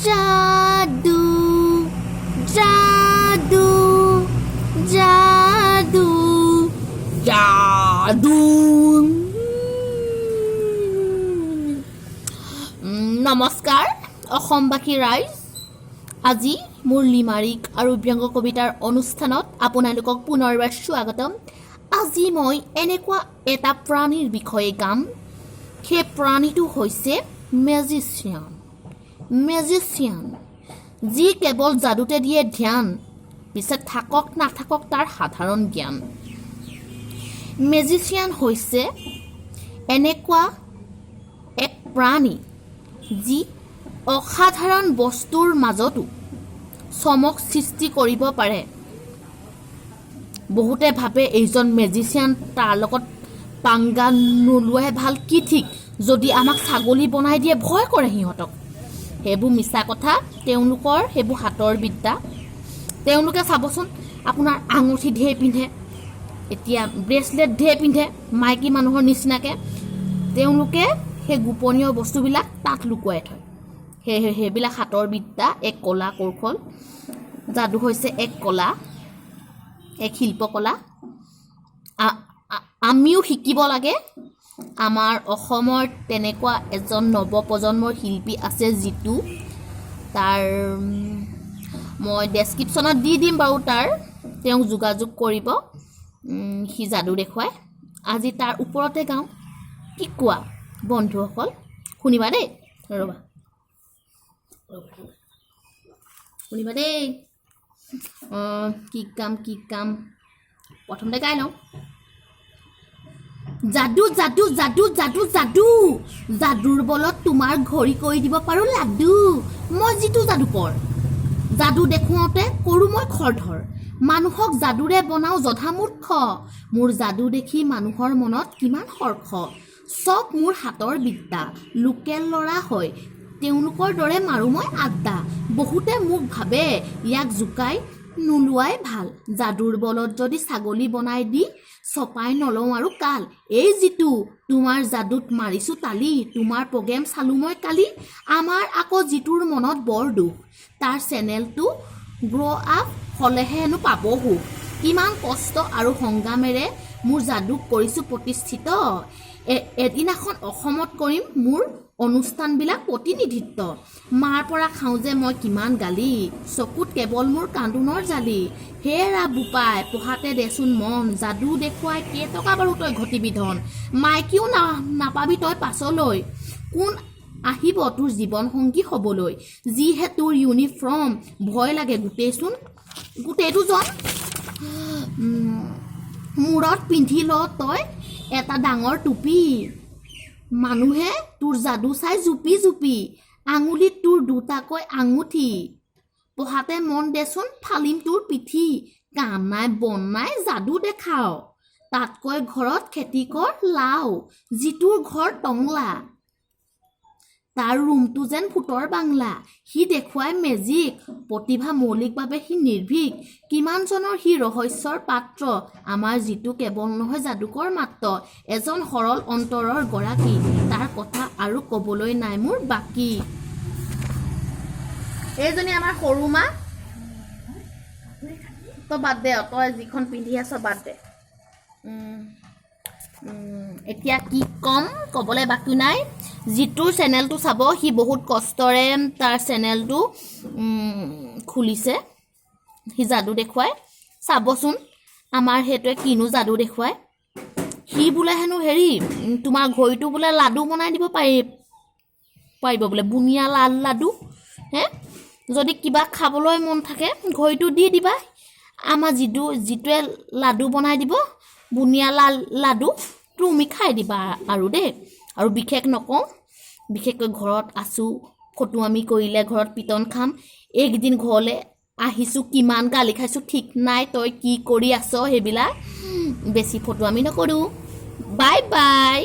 জাদু জাদু জাদু জাদু নমস্কাৰ অসমবাসী ৰাইজ আজি মোৰ লিমাৰিক আৰু ব্যংগ কবিতাৰ অনুষ্ঠানত আপোনালোকক পুনৰবাৰ স্বাগতম আজি মই এনেকুৱা এটা প্ৰাণীৰ বিষয়ে গাম সেই প্ৰাণীটো হৈছে মেজিচিয়ান যি কেৱল যাদুতে দিয়ে ধ্যান পিছে থাকক নাথাকক তাৰ সাধাৰণ জ্ঞান মেজিচিয়ান হৈছে এনেকুৱা এক প্ৰাণী যি অসাধাৰণ বস্তুৰ মাজতো চমক সৃষ্টি কৰিব পাৰে বহুতে ভাবে এইজন মেজিচিয়ান তাৰ লগত পাংগা নোলোৱাই ভাল কি ঠিক যদি আমাক ছাগলী বনাই দিয়ে ভয় কৰে সিহঁতক সেইবোৰ মিছা কথা তেওঁলোকৰ সেইবোৰ হাতৰ বিদ্যা তেওঁলোকে চাবচোন আপোনাৰ আঙুঠি ঢেৰ পিন্ধে এতিয়া ব্ৰেচলেট ঢেৰ পিন্ধে মাইকী মানুহৰ নিচিনাকৈ তেওঁলোকে সেই গোপনীয় বস্তুবিলাক তাত লুকুৱাই থয় সেইবিলাক হাতৰ বিদ্যা এক কলা কৌশল যাদু হৈছে এক কলা এক শিল্পকলা আমিও শিকিব লাগে আমাৰ অসমৰ তেনেকুৱা এজন নৱপ্ৰজন্মৰ শিল্পী আছে যিটো তাৰ মই ডেছক্ৰিপশ্যনত দি দিম বাৰু তেওঁক যোগাযোগ কৰিব সি যাদু দেখুৱায় আজি তাৰ ওপৰতে গাওঁ কি কোৱা বন্ধুসকল শুনিবা দেই ৰ'বা শুনিবা দেই কি কাম প্ৰথমতে গাই লওঁ যাদু যাদু যাদু যাদু যাদু যাদুৰ বলত তোমাৰ ঘড়ী কৰি দিব পাৰোঁ লাডু মই যিটো যাদুকৰ যাদু দেখুৱাওঁতে কৰোঁ মই খৰধৰ মানুহক যাদুৰে বনাওঁ জধামূৰ্খ মোৰ যাদু দেখি মানুহৰ মনত কিমান হৰ্ষ চব মোৰ হাতৰ বিদ্যা লোকেল ল'ৰা হয় তেওঁলোকৰ দৰে মাৰোঁ মই আড্ডা বহুতে মোক ভাবে ইয়াক জোকাই নোলোৱাই ভাল যাদুৰ বলত যদি ছাগলী বনাই দি চপাই নলওঁ আৰু কাল এই যিটো তোমাৰ যাদুত মাৰিছোঁ তালি তোমাৰ প্ৰগ্ৰেম চালোঁ মই কালি আমাৰ আকৌ যিটোৰ মনত বৰ দুখ তাৰ চেনেলটো গ্ৰ' আপ হ'লেহে হেনো পাব সুখ কিমান কষ্ট আৰু সংগ্ৰামেৰে মোৰ যাদুক কৰিছোঁ প্ৰতিষ্ঠিত এদিনাখন অসমত কৰিম মোৰ অনুষ্ঠানবিলাক প্ৰতিনিধিত্ব মাৰ পৰা খাওঁ যে মই কিমান গালি চকুত কেৱল মোৰ কান্দোনৰ জালি হেৰা বোপাই পঢ়াতে দেচোন মন যাদু দেখুৱাই কেইটকা বাৰু তই ঘটিবি ধন মাইকীও নাপাবি তই পাছলৈ কোন আহিব তোৰ জীৱন সংগী হ'বলৈ যিহে তোৰ ইউনিফৰ্ম ভয় লাগে গোটেইটো জন মূৰত পিন্ধি ল তই এটা ডাঙৰ টুপি মানুহে তোৰ যাদু চাই জুপি আঙুলিত তোৰ দুটাকৈ আঙুঠি পঢ়াতে মন দেচোন ফালিম তোৰ পিঠি কাম নাই বন নাই যাদু দেখাও তাতকৈ ঘৰত খেতি কৰ লাও যিটোৰ ঘৰ টংলা তাৰ ৰুমটো যেন ভূতৰ বাংলা সি দেখুৱাই মেজিক প্ৰতিভা মৌলিকভাৱে সি নিৰ্ভীক কিমানজনৰ সি ৰহস্যৰ পাত্ৰ আমাৰ যিটো কেৱল নহয় যাদুকৰ মাত্ৰ এজন সৰল অন্তৰৰ গৰাকী তাৰ কথা আৰু ক'বলৈ নাই মোৰ বাকী এইজনী আমাৰ সৰু মা তই বাদ দে তই যিখন পিন্ধি আছ বাদ দে এতিয়া কি ক'ম ক'বলৈ বাকী নাই যিটো চেনেলটো চাব সি বহুত কষ্টৰে তাৰ চেনেলটো খুলিছে সি যাদু দেখুৱায় চাবচোন আমাৰ সেইটোৱে কিনো যাদু দেখুৱায় সি বোলে হেনো তোমাৰ ঘড়ীটো বোলে লাডু বনাই দিব পাৰিব বোলে বুনিয়া লাডু যদি কিবা খাবলৈ মন থাকে ঘড়ীটো দি দিবা আমাৰ যিটোৱে লাডু বনাই দিব বুনিয়া লাডু তুমি খাই দিবা আৰু দেই আৰু বিশেষ নকওঁ বিশেষকৈ ঘৰত আছোঁ ফটুৱামি কৰিলে ঘৰত পিটন খাম এইকেইদিন ঘৰলৈ আহিছোঁ কিমান গালি খাইছোঁ ঠিক নাই তই কি কৰি আছ সেইবিলাক বেছি ফটুৱামি নকৰোঁ বাই বাই